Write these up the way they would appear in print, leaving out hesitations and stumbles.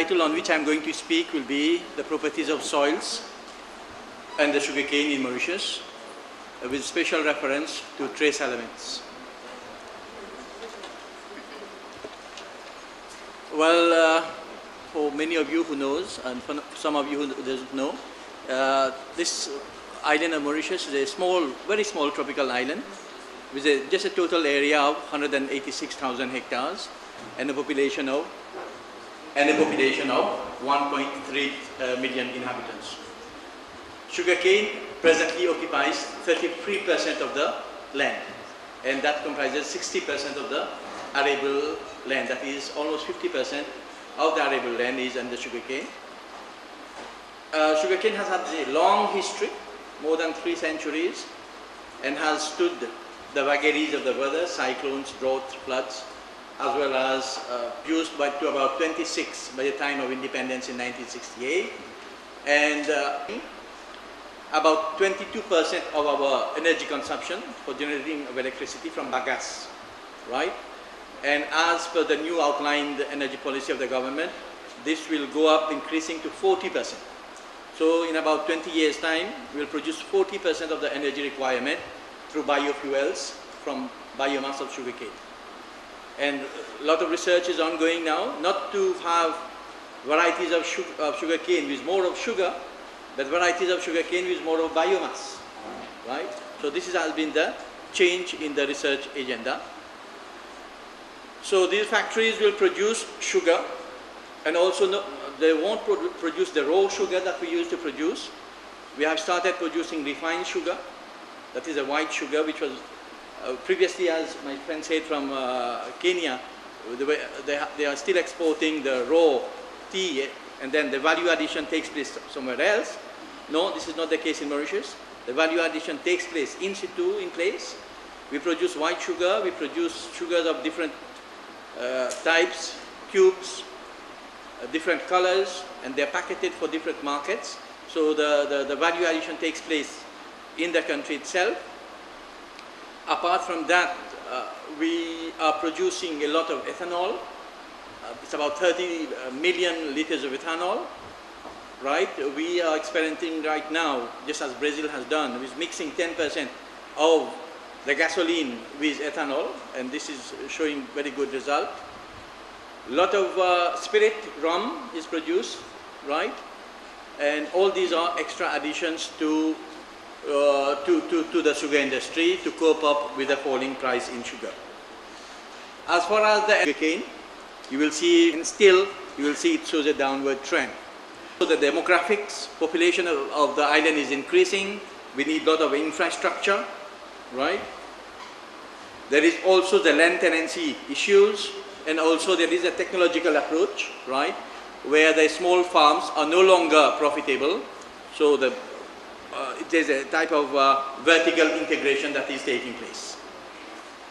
title on which I am going to speak will be The Properties of Soils and the Sugarcane in Mauritius, with special reference to trace elements. Well, for many of you who knows, and for some of you who doesn't know, this island of Mauritius is a small, very small tropical island with just a total area of 186,000 hectares and a population of 1.3 million inhabitants. Sugarcane presently occupies 33% of the land, and that comprises 60% of the arable land. That is, almost 50% of the arable land is under sugarcane. Sugarcane has had a long history, more than 3 centuries, and has stood the vagaries of the weather, cyclones, droughts, floods, as well as used to about 26 by the time of independence in 1968, and about 22% of our energy consumption for generating of electricity from bagasse, right? And as per the new outlined energy policy of the government, this will go up, increasing to 40%. So in about 20 years' time, we will produce 40% of the energy requirement through biofuels from biomass of sugarcane. And a lot of research is ongoing now, not to have varieties of sugarcane with more of sugar, but varieties of sugarcane with more of biomass, right? So this has been the change in the research agenda. So these factories will produce sugar, and also they won't produce the raw sugar that we used to produce. We have started producing refined sugar, that is a white sugar, which was previously, as my friend said, from Kenya, they are still exporting the raw tea, and then the value addition takes place somewhere else. No, this is not the case in Mauritius. The value addition takes place in situ, in place. We produce white sugar, we produce sugars of different types, cubes, different colors, and they're packeted for different markets. So the value addition takes place in the country itself. Apart from that, we are producing a lot of ethanol. It's about 30 million liters of ethanol, right? We are experimenting right now, just as Brazil has done, with mixing 10% of the gasoline with ethanol, and this is showing very good result. A lot of spirit, rum is produced, right? And all these are extra additions to the sugar industry to cope up with the falling price in sugar. As far as the sugarcane, you will see, and still you will see it shows a downward trend. So the demographics, population of the island is increasing. We need a lot of infrastructure, right? There is also the land tenancy issues, and also there is a technological approach, right, where the small farms are no longer profitable. So there's a type of vertical integration that is taking place.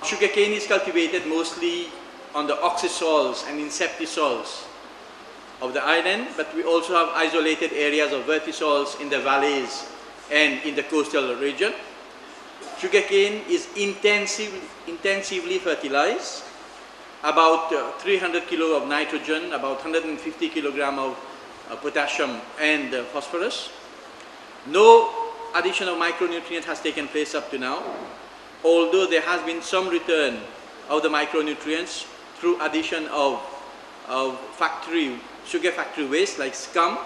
Sugarcane is cultivated mostly on the oxysoils and insectisoils of the island, but we also have isolated areas of vertisoils in the valleys and in the coastal region. Sugarcane is intensively fertilized, about 300 kilo of nitrogen, about 150 kilogram of potassium and phosphorus. No addition of micronutrient has taken place up to now, although there has been some return of the micronutrients through addition of sugar factory waste like scum,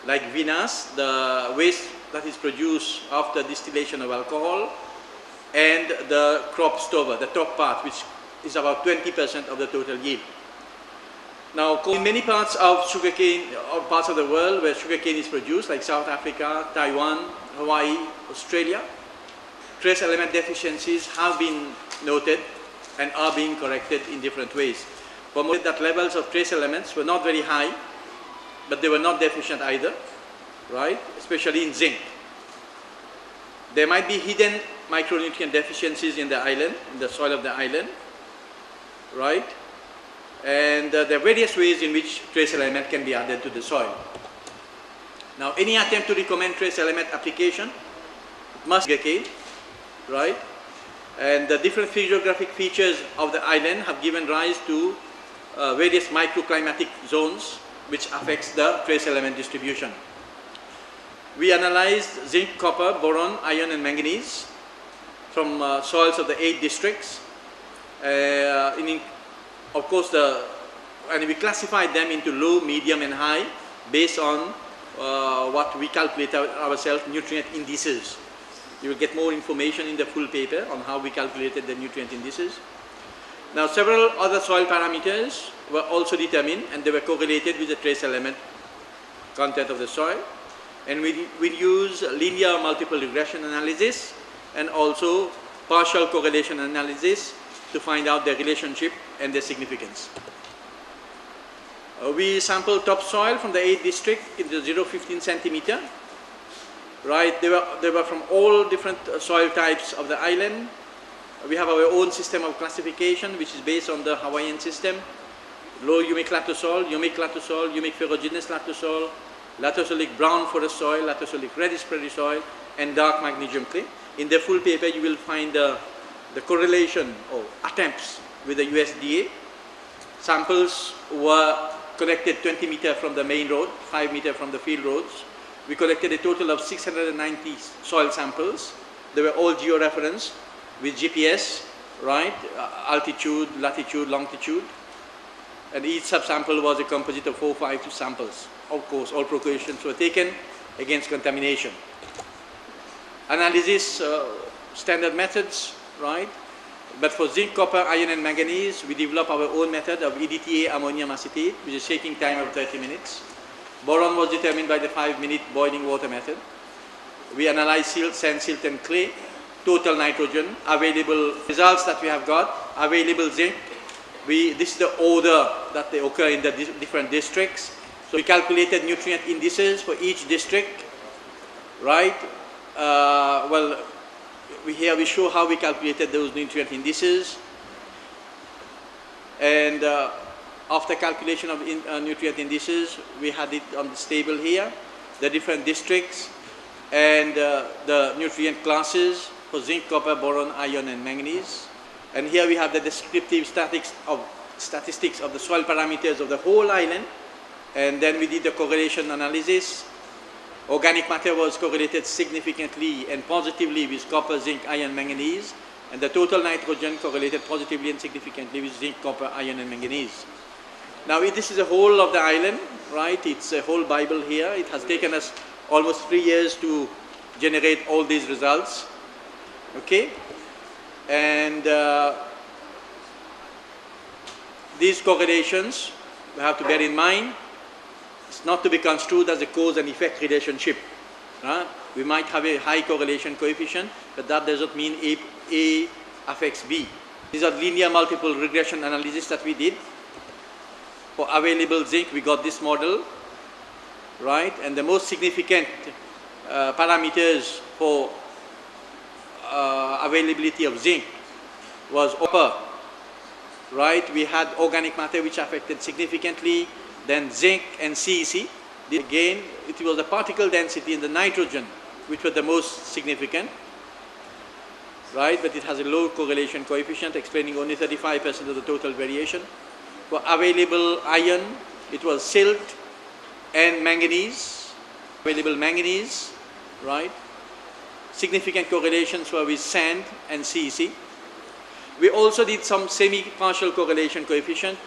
like vinasse, the waste that is produced after distillation of alcohol, and the crop stover, the top part, which is about 20% of the total yield. Now, in many parts of sugarcane, or parts of the world where sugarcane is produced, like South Africa, Taiwan, Hawaii, Australia, trace element deficiencies have been noted and are being corrected in different ways. For most, that levels of trace elements were not very high, but they were not deficient either, right? Especially in zinc. There might be hidden micronutrient deficiencies in the island, in the soil of the island, right? And there are various ways in which trace element can be added to the soil. Now, any attempt to recommend trace element application must be sugarcane, right? And the different physiographic features of the island have given rise to various microclimatic zones which affects the trace element distribution. We analyzed zinc, copper, boron, iron and manganese from soils of the 8 districts. Of course, and we classified them into low, medium and high based on what we calculate ourselves, nutrient indices. You will get more information in the full paper on how we calculated the nutrient indices. Now several other soil parameters were also determined and they were correlated with the trace element content of the soil. And we use linear multiple regression analysis and also partial correlation analysis to find out their relationship and their significance. We sampled topsoil from the 8 districts in the 0-15 centimeter. Right, they were from all different soil types of the island. We have our own system of classification which is based on the Hawaiian system. Low humic latosol, humic ferruginous latosol, latosolic brown forest soil, latosolic reddish prairie soil and dark magnesium clay. In the full paper you will find the correlation or attempts with the USDA. Samples were collected 20 meters from the main road, 5 meters from the field roads. We collected a total of 690 soil samples. They were all georeferenced with GPS, right? Altitude, latitude, longitude. And each subsample was a composite of 4 or 5 samples. Of course, all precautions were taken against contamination. Analysis, standard methods, right? But for zinc, copper, iron and manganese, we developed our own method of EDTA ammonium acetate, which is shaking time of 30 minutes. Boron was determined by the 5-minute boiling water method. We analyzed silt, sand, silt and clay, total nitrogen, available results that we have got, available zinc. This is the order that they occur in the different districts. So we calculated nutrient indices for each district, right? Here we show how we calculated those nutrient indices. And after calculation of nutrient indices, we had it on this table here, the different districts and the nutrient classes for zinc, copper, boron, iron and manganese. And here we have the descriptive statistics of the soil parameters of the whole island. And then we did the correlation analysis. Organic matter was correlated significantly and positively with copper, zinc, iron, manganese. And the total nitrogen correlated positively and significantly with zinc, copper, iron and manganese. Now this is the whole of the island, right? It's a whole Bible here. It has taken us almost 3 years to generate all these results. Okay? And these correlations, we have to bear in mind, it's not to be construed as a cause and effect relationship. We might have a high correlation coefficient, but that doesn't mean A affects B. These are linear multiple regression analysis that we did. For available zinc, we got this model, right? And the most significant parameters for availability of zinc was copper, right? We had organic matter which affected significantly, then zinc and CEC. Again, it was the particle density and the nitrogen which were the most significant, right? But it has a low correlation coefficient explaining only 35% of the total variation. For available iron, it was silt and manganese, available manganese, right? Significant correlations were with sand and CEC. We also did some semi-partial correlation coefficient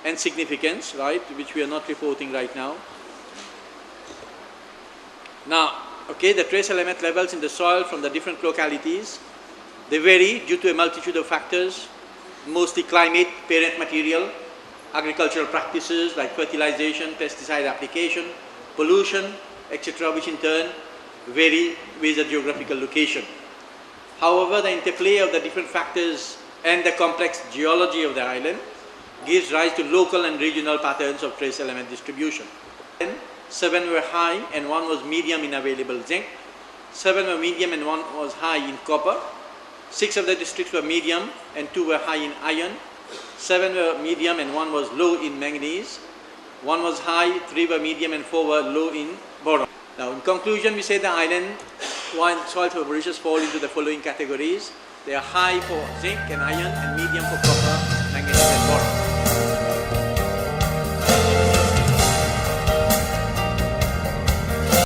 and significance, right, which we are not reporting right now. Now, okay, the trace element levels in the soil from the different localities, they vary due to a multitude of factors, mostly climate, parent material, agricultural practices like fertilization, pesticide application, pollution, etc., which in turn vary with the geographical location. However, the interplay of the different factors and the complex geology of the island gives rise to local and regional patterns of trace element distribution. 7 were high and 1 was medium in available zinc. 7 were medium and 1 was high in copper. 6 of the districts were medium and 2 were high in iron. 7 were medium and 1 was low in manganese. 1 was high, 3 were medium and 4 were low in boron. Now in conclusion, we say the island soils of Mauritius fall into the following categories. They are high for zinc and iron and medium for copper